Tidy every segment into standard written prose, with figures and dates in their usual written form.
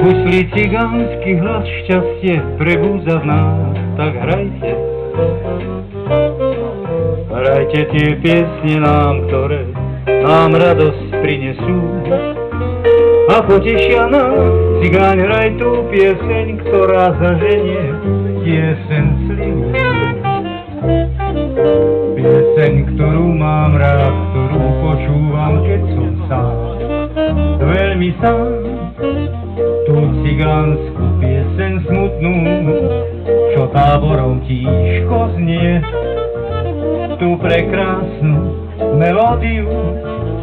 Huslí cigánsky hlas šťastie prebúdza v nás, tak hrajte. Hrajte tie piesne nám, ktoré nám radosť prinesú a potešia nás. Cigáň, hraj tú pieseň, ktorá zaženie jeseň slivu. Pieseň, ktorú mám rád, ktorú počúvam, keď som sám, veľmi sám. Tú cigánsku pieseň smutnú, čo táborom tížko znie, tú prekrásnu melódiu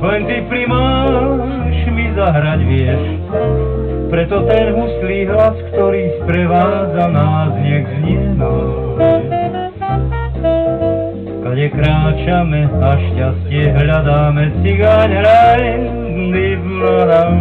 len ty primáš mi zahrať, vieš. Preto ten huslý hlas, ktorý sprevádza nás, nech znie náš. Kade kráčame a šťastie hľadáme, cigáň, hraj, divladam.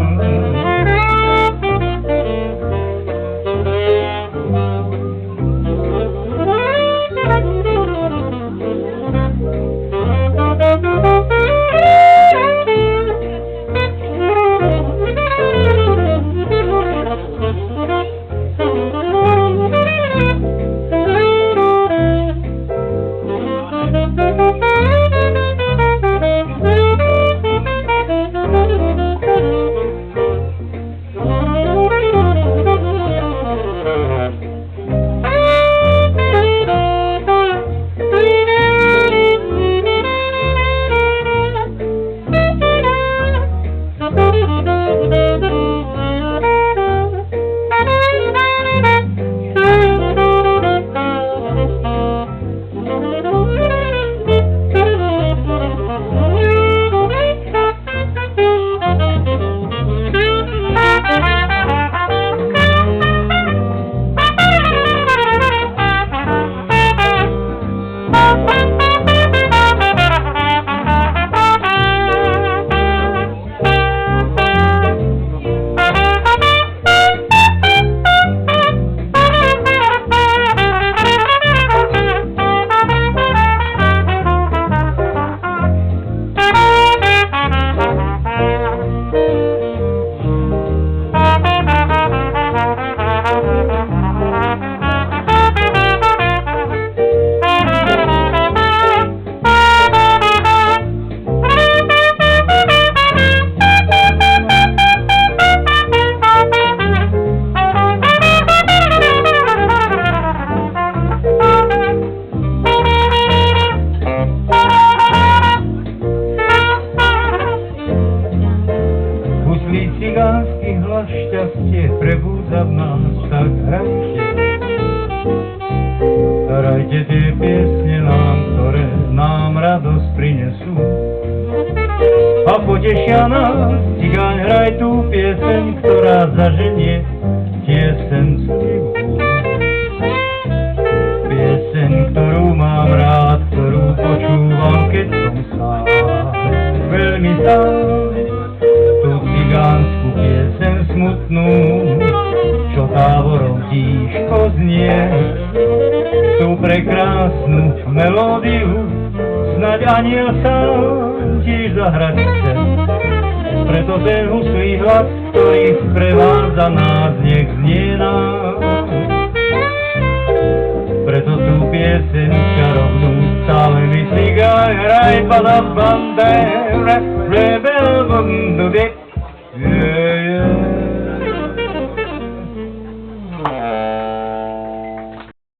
Cigánsky hlas šťastie prebúdza v nás, tak hrajte. Hrajte tie piesne nám, ktoré nám radosť prinesú a potešia nás. Cigáň, hraj tú pieseň, ktorá zaženie jeseň slivu. Pieseň, ktorú mám rád, ktorú počúvam, keď som sám, veľmi sám. Tú cigánsku pieseň smutnú, čo táborom tížko znie, tú prekrásnu melódiu snaď aniel sám tiež zahrať chce. Preto ten huslý hlas, ktorý sprevádza nás, nech znie nám. Preto tú pieseň čarovnú stále mi cigáň, hraj, badabandere, rebel bundu de